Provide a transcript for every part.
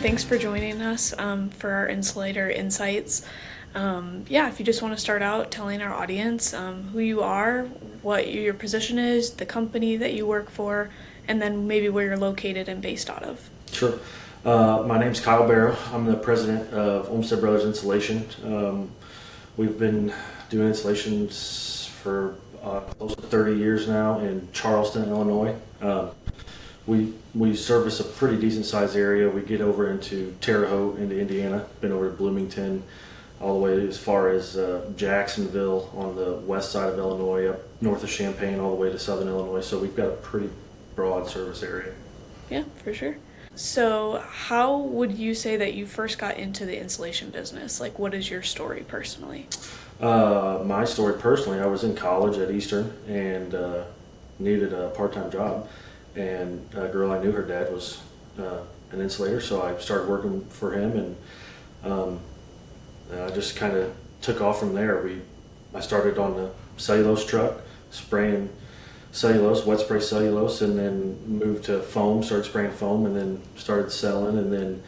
Thanks for joining us for our Insulator Insights. If you just want to start out telling our audience who you are, what your position is, the company that you work for, and then maybe where you're located and based out of. Sure. My name's Kyle Barrow. I'm the president of Olmsted Brothers Insulation. We've been doing installations for close to 30 years now in Charleston, Illinois. We service a pretty decent sized area. We get over into Terre Haute, into Indiana, been over to Bloomington, all the way as far as Jacksonville on the west side of Illinois, up north of Champaign, all the way to southern Illinois. So we've got a pretty broad service area. Yeah, for sure. So how would you say that you first got into the insulation business? Like, what is your story personally? My story personally, I was in college at Eastern and needed a part-time job. And a girl I knew, her dad was an insulator, so I started working for him, and I just kind of took off from there. I started on the cellulose truck, spraying cellulose, wet spray cellulose, and then moved to foam, started spraying foam, and then started selling, and then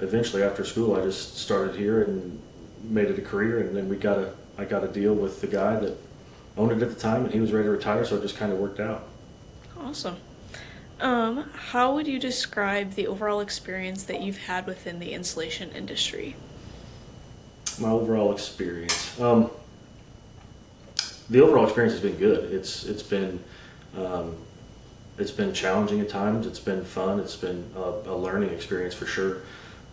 eventually after school I just started here and made it a career, and then I got a deal with the guy that owned it at the time, and he was ready to retire, so it just kind of worked out. Awesome. How would you describe the overall experience that you've had within the insulation industry? My overall experience. The overall experience has been good. It's been challenging at times. It's been fun. It's been a learning experience for sure.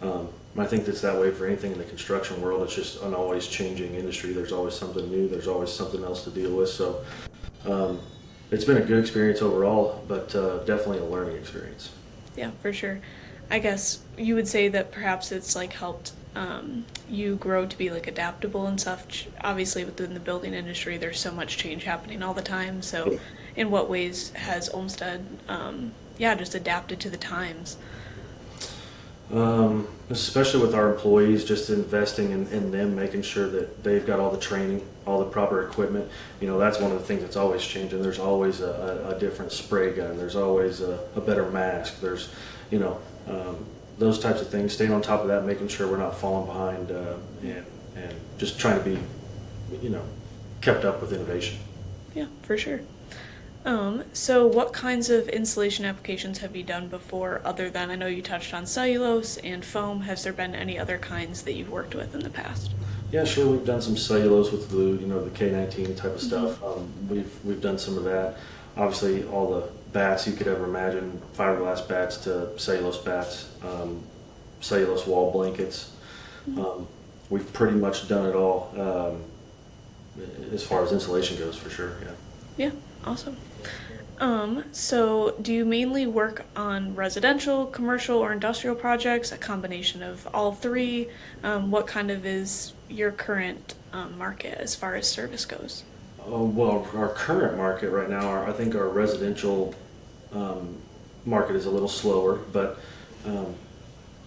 I think that's that way for anything in the construction world. It's just an always changing industry. There's always something new. There's always something else to deal with. So it's been a good experience overall, but definitely a learning experience. Yeah, for sure. I guess you would say that perhaps it's like helped you grow to be like adaptable and stuff. Obviously within the building industry there's so much change happening all the time, so in what ways has Olmsted just adapted to the times? Especially with our employees, just investing in them, making sure that they've got all the training, all the proper equipment. That's one of the things that's always changing. There's always a different spray gun. There's always a better mask. There's, those types of things. Staying on top of that, making sure we're not falling behind, and just trying to be, kept up with innovation. Yeah, for sure. So what kinds of insulation applications have you done before, other than, I know you touched on cellulose and foam. Has there been any other kinds that you've worked with in the past? Yeah, sure. We've done some cellulose with glue, the K19 type of stuff. We've done some of that. Obviously, all the bats you could ever imagine, fiberglass bats to cellulose bats, cellulose wall blankets. We've pretty much done it all as far as insulation goes, for sure. Yeah, awesome. So do you mainly work on residential, commercial, or industrial projects, a combination of all three? What kind of is your current market as far as service goes? Well, our current market right now, I think our residential market is a little slower, but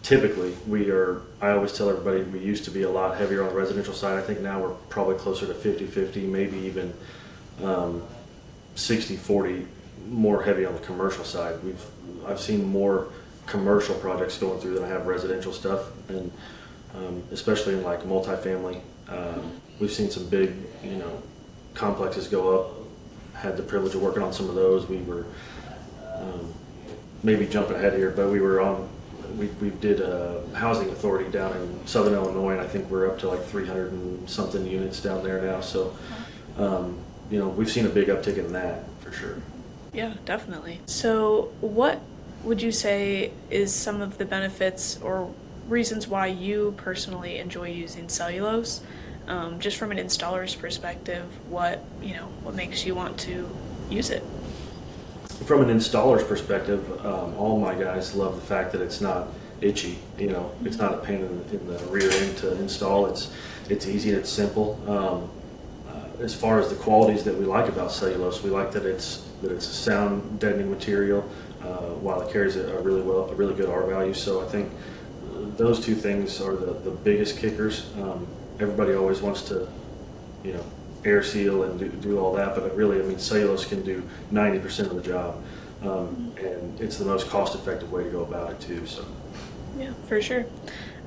typically I always tell everybody we used to be a lot heavier on the residential side. I think now we're probably closer to 50-50, maybe even 60-40, more heavy on the commercial side. I've seen more commercial projects going through than I have residential stuff, and especially in like multifamily. We've seen some big, complexes go up. Had the privilege of working on some of those. We were maybe jumping ahead here, but we did a housing authority down in southern Illinois, and I think we're up to like 300 and something units down there now. So we've seen a big uptick in that for sure. Yeah, definitely. So what would you say is some of the benefits or reasons why you personally enjoy using cellulose? Just from an installer's perspective, what makes you want to use it? From an installer's perspective, all my guys love the fact that it's not itchy. It's not a pain in the rear end to install. It's easy and it's simple. As far as the qualities that we like about cellulose, we like that it's a sound deadening material while it carries a really good R value. So I think those two things are the biggest kickers. Everybody always wants to, air seal and do all that, but really, cellulose can do 90% of the job, and it's the most cost-effective way to go about it too. So. Yeah, for sure.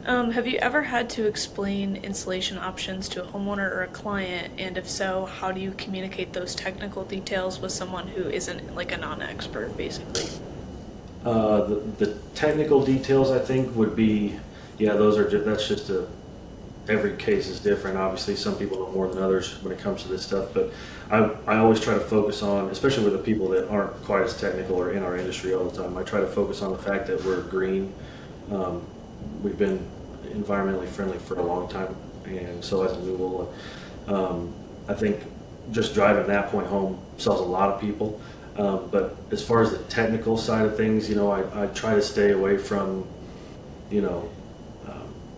Have you ever had to explain installation options to a homeowner or a client? And if so, how do you communicate those technical details with someone who isn't like a non-expert, basically? The technical details, I think, would be, yeah, that's just every case is different. Obviously, some people know more than others when it comes to this stuff, but I always try to focus on, especially with the people that aren't quite as technical or in our industry all the time, I try to focus on the fact that we're green. Um, we've been environmentally friendly for a long time, and so has Newell. I think just driving that point home sells a lot of people. But as far as the technical side of things, I try to stay away from, you know,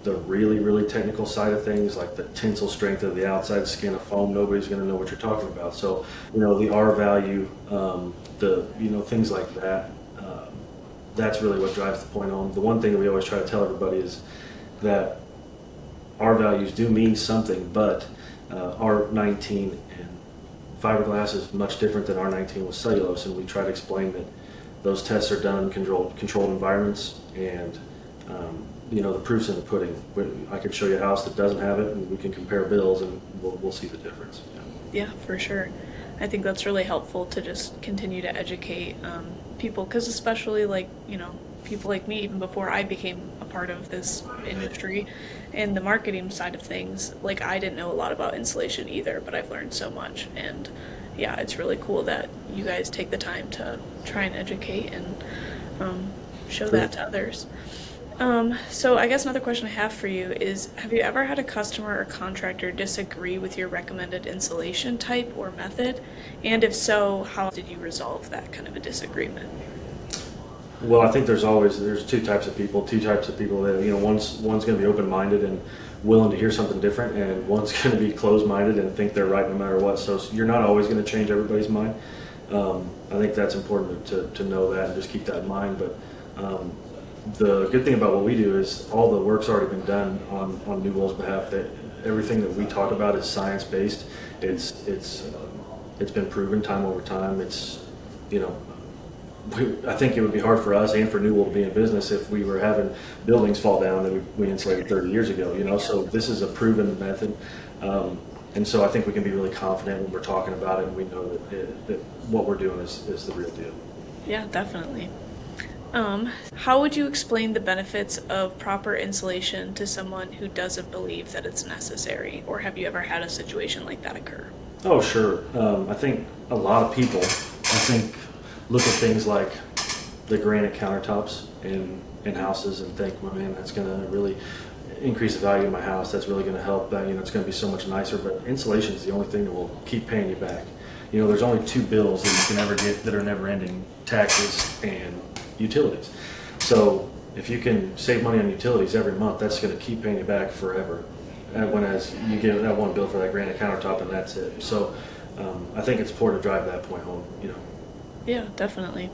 the really, really technical side of things, like the tensile strength of the outside skin of foam. Nobody's going to know what you're talking about. So, the R value, things like that. That's really what drives the point home. The one thing that we always try to tell everybody is that R values do mean something, but R19 and fiberglass is much different than R19 with cellulose, and we try to explain that those tests are done in controlled environments, and the proof's in the pudding. I could show you a house that doesn't have it, and we can compare bills, and we'll see the difference. Yeah, for sure. I think that's really helpful to just continue to educate people, because especially like, people like me, even before I became a part of this industry and the marketing side of things, like I didn't know a lot about insulation either, but I've learned so much. And yeah, it's really cool that you guys take the time to try and educate and show that to others. So I guess another question I have for you is, have you ever had a customer or contractor disagree with your recommended insulation type or method? And if so, how did you resolve that kind of a disagreement? Well, I think there's two types of people. Two types of people that one's going to be open-minded and willing to hear something different, and one's going to be closed-minded and think they're right no matter what. So you're not always going to change everybody's mind. I think that's important to know that and just keep that in mind. But the good thing about what we do is all the work's already been done on Newell's behalf. That everything that we talk about is science-based. It's been proven time over time. I think it would be hard for us and for Newell to be in business if we were having buildings fall down that we insulated 30 years ago. So this is a proven method. And so I think we can be really confident when we're talking about it, and we know that what we're doing is the real deal. Yeah, definitely. How would you explain the benefits of proper insulation to someone who doesn't believe that it's necessary? Or have you ever had a situation like that occur? Oh, sure. I think a lot of people, look at things like the granite countertops in houses and think, well, man, that's going to really increase the value of my house. That's really going to help. It's going to be so much nicer. But insulation is the only thing that will keep paying you back. There's only two bills that you can ever get that are never ending: taxes and utilities. So if you can save money on utilities every month, that's going to keep paying you back forever. Whereas you get that one bill for that granite countertop and that's it. So I think it's important to drive that point home. Yeah, definitely.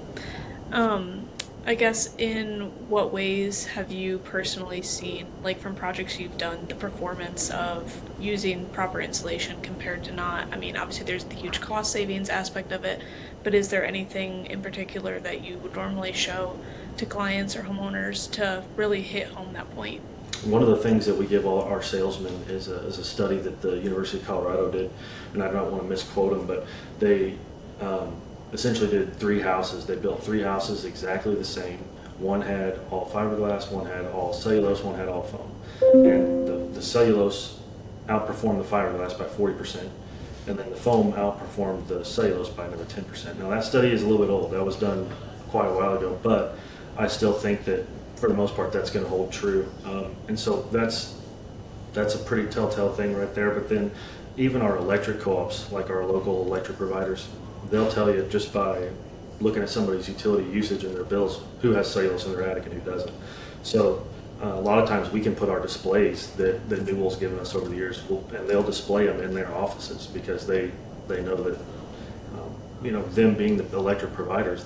I guess in what ways have you personally seen, like from projects you've done, the performance of using proper insulation compared to not? I mean, obviously there's the huge cost savings aspect of it, but is there anything in particular that you would normally show to clients or homeowners to really hit home that point? One of the things that we give all our salesmen is a study that the University of Colorado did, and I don't want to misquote them, but they essentially did 3 houses. They built 3 houses exactly the same. One had all fiberglass, one had all cellulose, one had all foam. And the cellulose outperformed the fiberglass by 40%, and then the foam outperformed the cellulose by another 10%. Now that study is a little bit old. That was done quite a while ago, but I still think that for the most part that's going to hold true. And so that's a pretty telltale thing right there. But then even our electric co-ops, like our local electric providers, they'll tell you just by looking at somebody's utility usage and their bills who has cellulose in their attic and who doesn't. So a lot of times we can put our displays that Newell's given us over the years, and they'll display them in their offices because they know that, them being the electric providers,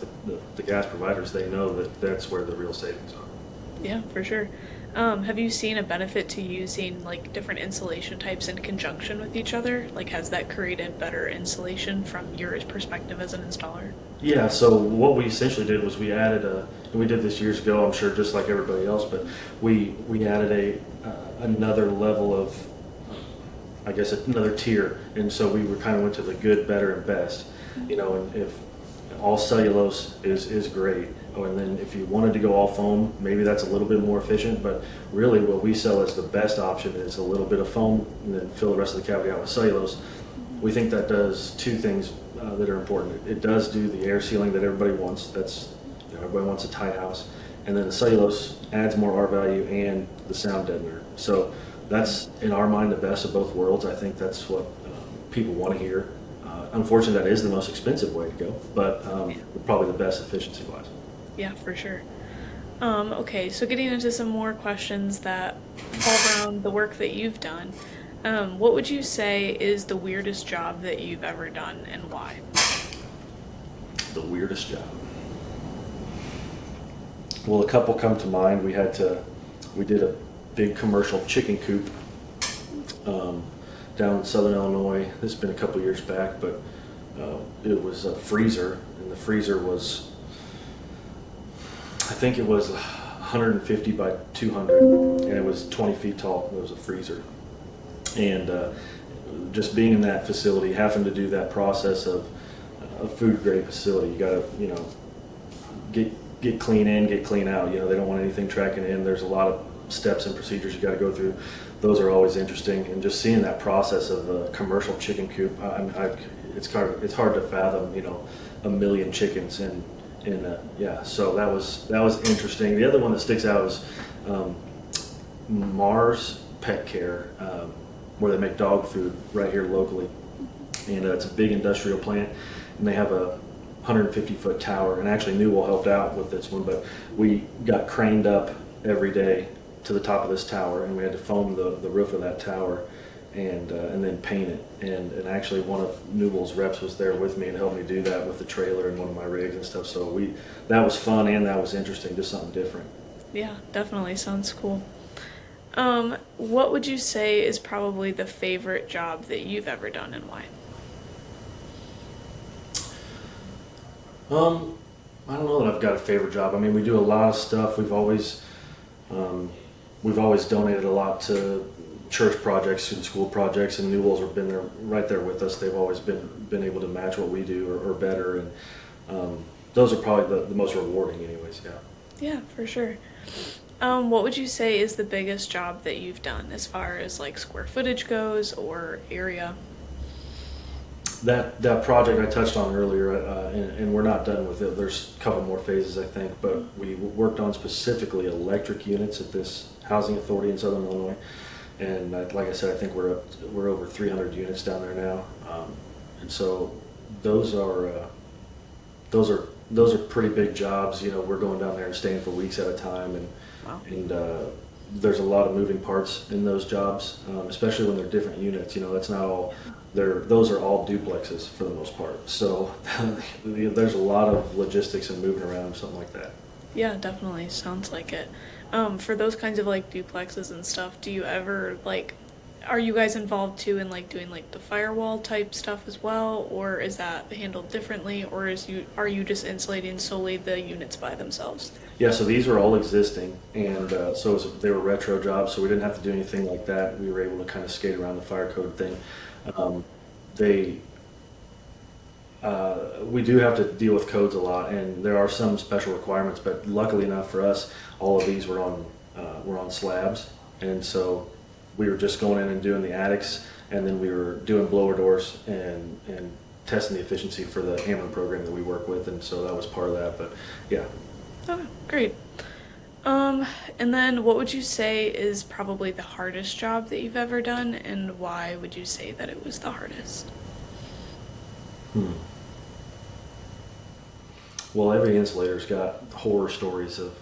the gas providers, they know that that's where the real savings are. Yeah, for sure. Have you seen a benefit to using like different insulation types in conjunction with each other? Like, has that created better insulation from your perspective as an installer? Yeah, so what we essentially did was we added we did this years ago, I'm sure, just like everybody else, but we added another level of, I guess, another tier, and so we were kind of went to the good, better, and best. You know, and if all cellulose is great. Oh, and then if you wanted to go all foam, maybe that's a little bit more efficient, but really what we sell as the best option is a little bit of foam and then fill the rest of the cavity out with cellulose. We think that does two things that are important. It does do the air sealing that everybody wants. That's, you know, everybody wants a tight house. And then the cellulose adds more R value and the sound deadener. So that's, in our mind, the best of both worlds. I think that's what people want to hear. Unfortunately, that is the most expensive way to go, but probably the best efficiency-wise. Yeah, for sure. Okay, so getting into some more questions that fall around the work that you've done, what would you say is the weirdest job that you've ever done and why? The weirdest job. Well, a couple come to mind. We did a big commercial chicken coop down in southern Illinois. This has been a couple years back, but it was a freezer, and the freezer was, I think it was 150 by 200, and it was 20 feet tall. It was a freezer. And just being in that facility, having to do that process of a food grade facility, you got to, you know, get clean in, get clean out. You know, they don't want anything tracking in. There's a lot of steps and procedures you got to go through. Those are always interesting, and just seeing that process of a commercial chicken coop, it's hard to fathom. You know, 1 million chickens yeah. So that was interesting. The other one that sticks out is Mars Pet Care, where they make dog food right here locally, and it's a big industrial plant, and they have a 150-foot tower. And actually, Newell helped out with this one, but we got craned up every day to the top of this tower, and we had to foam the roof of that tower and then paint it. And actually one of Newell's reps was there with me and helped me do that with the trailer and one of my rigs and stuff. So that was fun and that was interesting, just something different. Yeah, definitely sounds cool. What would you say is probably the favorite job that you've ever done and why? I don't know that I've got a favorite job. I mean, we do a lot of stuff. We've always donated a lot to church projects and school projects, and Newell's have been there right there with us. They've always been able to match what we do or better, and those are probably the most rewarding anyways. Yeah, for sure. What would you say is the biggest job that you've done as far as like square footage goes or area? That project I touched on earlier, and we're not done with it. There's a couple more phases, I think, but we worked on specifically electric units at this housing authority in southern Illinois. And like I said, I think we're over 300 units down there now, and so those are pretty big jobs. You know, we're going down there and staying for weeks at a time, and Wow. and there's a lot of moving parts in those jobs, especially when they're different units. You know, that's not all. Those are all duplexes for the most part. So there's a lot of logistics and moving around, something like that. Yeah, definitely sounds like it. For those kinds of like duplexes and stuff, do you ever are you guys involved too in like doing like the firewall type stuff as well, or is that handled differently, or are you just insulating solely the units by themselves? Yeah, so these are all existing, and they were retro jobs, so we didn't have to do anything like that. We were able to kind of skate around the fire code thing. We do have to deal with codes a lot, and there are some special requirements, but luckily enough for us, all of these were on slabs, and so we were just going in and doing the attics, and then we were doing blower doors and testing the efficiency for the Ameren program that we work with, and so that was part of that. But yeah. Oh, great. And then what would you say is probably the hardest job that you've ever done, and why would you say that it was the hardest? Well, every insulator's got horror stories of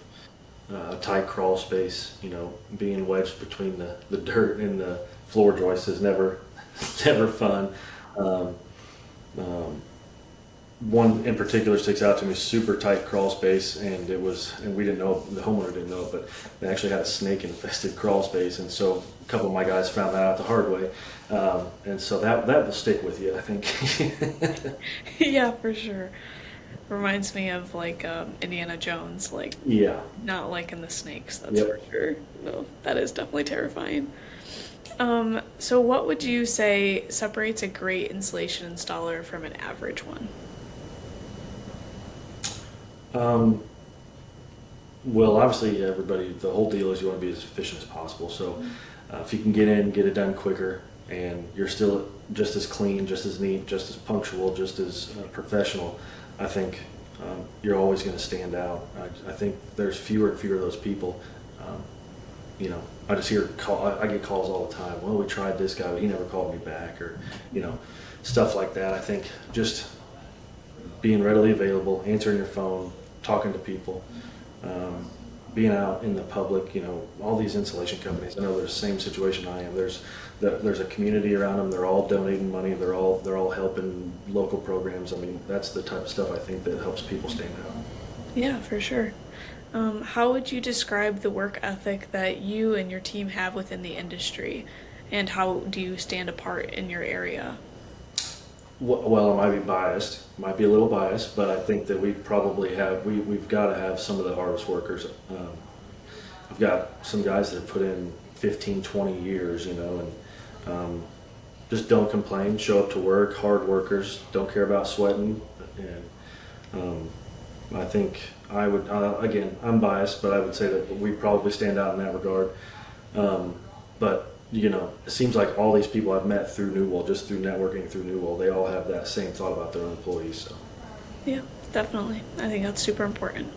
a tight crawl space. You know, being wedged between the dirt and the floor joist is never fun. One in particular sticks out to me: super tight crawl space, and we didn't know, the homeowner didn't know, but they actually had a snake infested crawl space, and so a couple of my guys found that out the hard way, and so that will stick with you, I think. Yeah, for sure. Reminds me of like Indiana Jones, like Yeah. not liking the snakes, that's for Yep. sure. No, that is definitely terrifying. So what would you say separates a great insulation installer from an average one? Um, well, obviously, everybody, the whole deal is you want to be as efficient as possible. So, if you can get in, get it done quicker, and you're still just as clean, just as neat, just as punctual, just as professional, I think you're always going to stand out. I think there's fewer and fewer of those people. Um, I just hear I get calls all the time. Well, we tried this guy, but he never called me back, or you know, stuff like that. I think just being readily available, answering your phone, talking to people, um, being out in the public. All these insulation companies. I know there's the same situation I am. There's a community around them. They're all donating money. They're all helping local programs. I mean, that's the type of stuff I think that helps people stand out. Yeah, for sure. How would you describe the work ethic that you and your team have within the industry, and how do you stand apart in your area? Well, I might be biased, might be a little biased, but I think that we probably have, we've got to have some of the hardest workers. I've got some guys that have put in 15, 20 years, and just don't complain, show up to work, hard workers, don't care about sweating. And I think I would, again, I'm biased, but I would say that we probably stand out in that regard. But it seems like all these people I've met through Newell, just through networking through Newell, they all have that same thought about their own employees. So. Yeah, definitely. I think that's super important.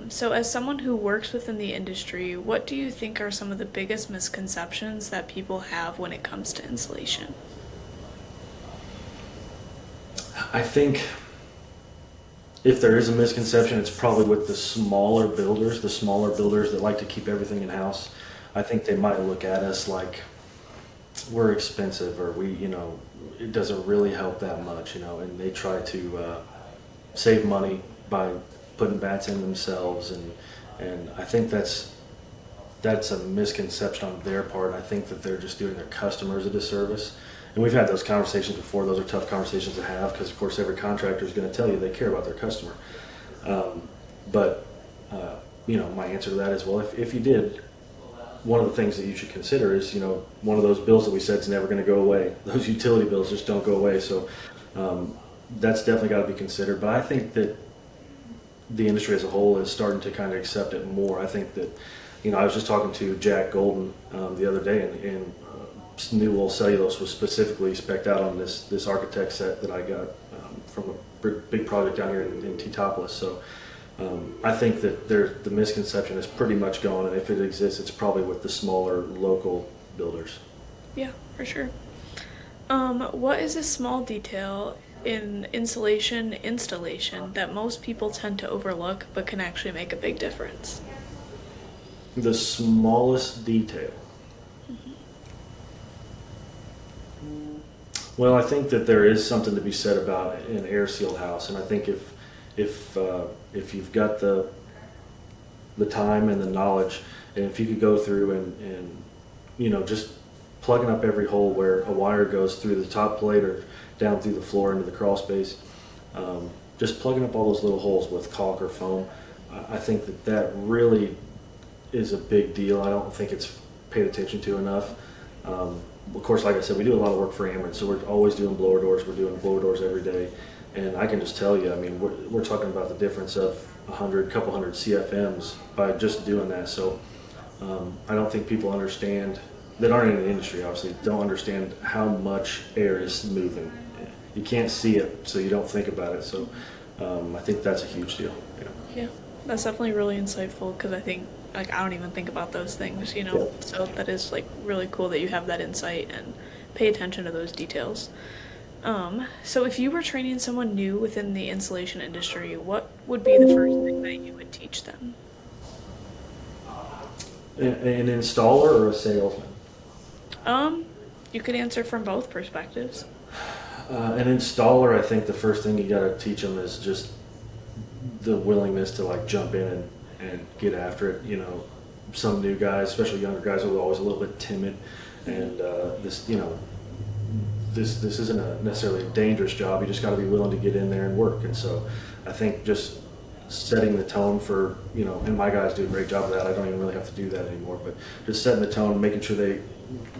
So as someone who works within the industry, what do you think are some of the biggest misconceptions that people have when it comes to insulation? I think if there is a misconception, it's probably with the smaller builders that like to keep everything in house. I think they might look at us like we're expensive, or it doesn't really help that much, and they try to save money by putting bats in themselves, and I think that's a misconception on their part. I think that they're just doing their customers a disservice. And we've had those conversations before. Those are tough conversations to have because, of course, every contractor is going to tell you they care about their customer. But my answer to that is, well, if you did, one of the things that you should consider is, one of those bills that we said is never going to go away. Those utility bills just don't go away. So that's definitely got to be considered. But I think that the industry as a whole is starting to kind of accept it more. I think that, I was just talking to Jack Golden the other day, and Newell Cellulose was specifically spec'd out on this architect set that I got from a big project down here in Tetopolis. So I think that the misconception is pretty much gone, and if it exists, it's probably with the smaller local builders. Yeah, for sure. What is a small detail in insulation installation that most people tend to overlook but can actually make a big difference? The smallest detail. Well, I think that there is something to be said about an air sealed house, and I think if you've got the time and the knowledge, and if you could go through and just plugging up every hole where a wire goes through the top plate or down through the floor into the crawl space, just plugging up all those little holes with caulk or foam, I think that really is a big deal. I don't think it's paid attention to enough. Of course, like I said, we do a lot of work for Ameren, so we're always doing blower doors. We're doing blower doors every day, and I can just tell you, I mean, we're talking about the difference of couple hundred CFMs by just doing that. So I don't think people understand that aren't in the industry, obviously, don't understand how much air is moving. You can't see it, so you don't think about it. So I think that's a huge deal. Yeah, that's definitely really insightful because I think I don't even think about those things. Yeah. So that is really cool that you have that insight and pay attention to those details. So if you were training someone new within the insulation industry, what would be the first thing that you would teach them? An installer or a salesman? You could answer from both perspectives. An installer, I think the first thing you got to teach them is just the willingness to jump in and get after it. Some new guys, especially younger guys, are always a little bit timid, and this isn't necessarily a dangerous job. You just got to be willing to get in there and work. And so I think just setting the tone for, and my guys do a great job of that. I don't even really have to do that anymore, but just setting the tone, making sure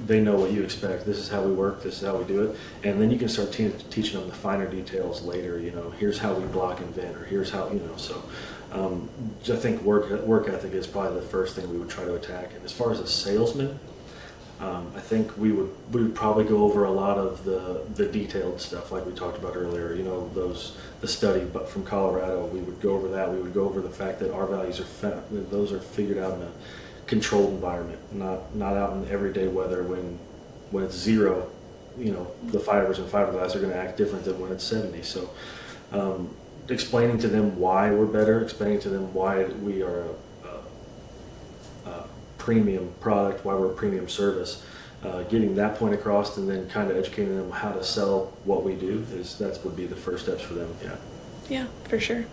they know what you expect. This is how we work. This is how we do it. And then you can start teaching them the finer details later. Here's how we block and vent, or here's how, so I think work ethic is probably the first thing we would try to attack. And as far as a salesman, I think we would probably go over a lot of the detailed stuff like we talked about earlier. The study, but from Colorado, we would go over that. We would go over the fact that our values those are figured out in a controlled environment, not out in everyday weather when it's 0. The fibers in fiberglass are going to act different than when it's 70. So explaining to them why we're better, explaining to them why we are a premium product, why we're a premium service, getting that point across, and then kind of educating them how to sell what we do would be the first steps for them. Yeah, for sure.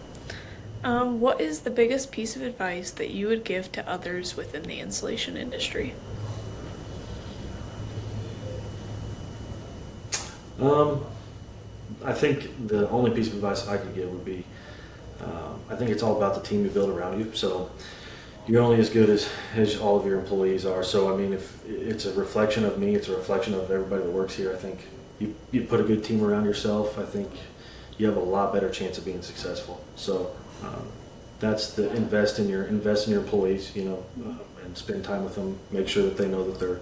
What is the biggest piece of advice that you would give to others within the insulation industry? I think the only piece of advice I could give would be, I think it's all about the team you build around you. So you're only as good as all of your employees are. So I mean, if it's a reflection of me, it's a reflection of everybody that works here. I think you put a good team around yourself, I think you have a lot better chance of being successful. So that's the invest in your employees, and spend time with them. Make sure that they know that they're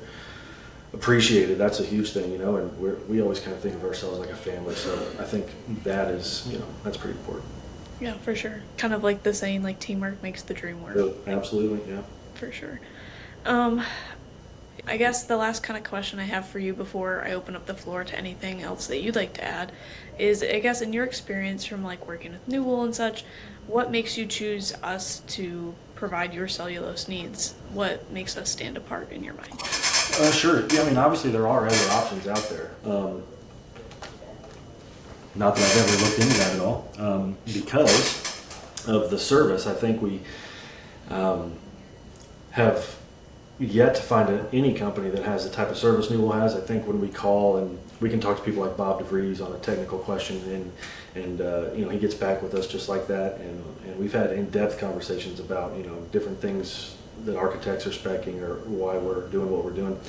appreciated. That's a huge thing, and we always kind of think of ourselves like a family. So I think that is, that's pretty important. Yeah, for sure. Kind of like the saying, like, teamwork makes the dream work. Absolutely, yeah. For sure. I guess the last kind of question I have for you before I open up the floor to anything else that you'd like to add is, I guess, in your experience from like working with Newell and such, what makes you choose us to provide your cellulose needs? What makes us stand apart in your mind? Sure. Yeah, I mean, obviously there are other options out there. Not that I've ever looked into that at all. Because of the service, I think we have yet to find any company that has the type of service Newell has. I think when we call and we can talk to people like Bob DeVries on a technical question, and he gets back with us just like that, and we've had in-depth conversations about different things that architects are speccing or why we're doing what we're doing,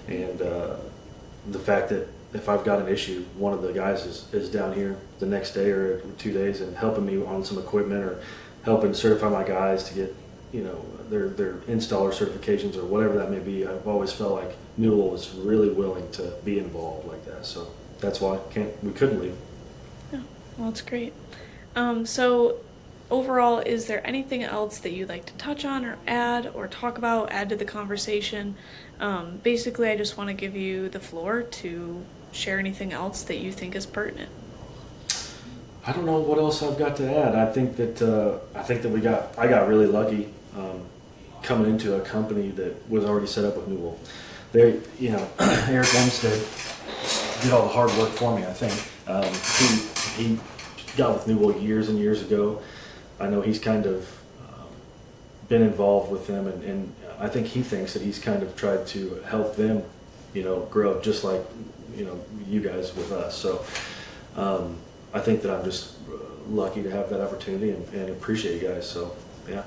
and the fact that if I've got an issue, one of the guys is down here the next day or 2 days and helping me on some equipment or helping certify my guys to get their installer certifications or whatever that may be. I've always felt like Newell was really willing to be involved like that, so that's why we couldn't leave. Yeah, well, it's great. So overall, is there anything else that you'd like to touch on or add to the conversation? Basically, I just want to give you the floor to share anything else that you think is pertinent. I don't know what else I've got to add. I think that I got really lucky coming into a company that was already set up with Newell. Eric Olmsted did all the hard work for me. I think he got with Newell years and years ago. I know he's kind of been involved with them, and I think he thinks that he's kind of tried to help them, grow just like you guys with us. So I think that I'm just lucky to have that opportunity and appreciate you guys. So yeah.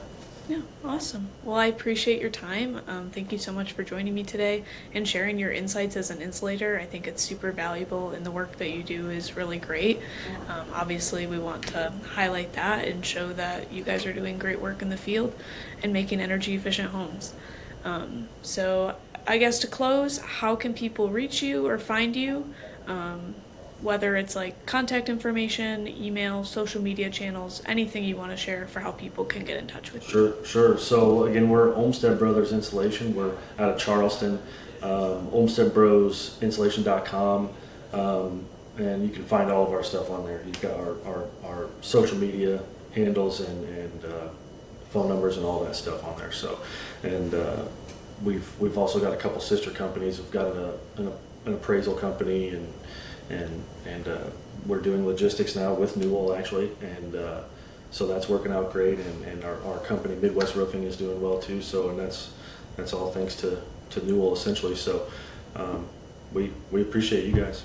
Yeah, awesome. Well, I appreciate your time. Thank you so much for joining me today and sharing your insights as an insulator. I think it's super valuable, and the work that you do is really great. Obviously, we want to highlight that and show that you guys are doing great work in the field and making energy efficient homes. So I guess to close, how can people reach you or find you? Whether it's like contact information, email, social media channels, anything you want to share for how people can get in touch with you. Sure. So again, we're Olmsted Brothers Insulation. We're out of Charleston. OlmstedBrosInsulation.com, and you can find all of our stuff on there. You've got our social media handles and phone numbers and all that stuff on there. So, and we've also got a couple sister companies. We've got an appraisal company and we're doing logistics now with Newell actually, and so that's working out great, and our company Midwest Roofing is doing well too. So, and that's all thanks to Newell essentially. So we appreciate you guys.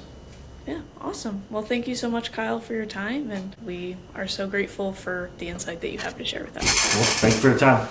Yeah, awesome. Well, thank you so much, Kyle, for your time, and we are so grateful for the insight that you have to share with us. Well, thank you for the time.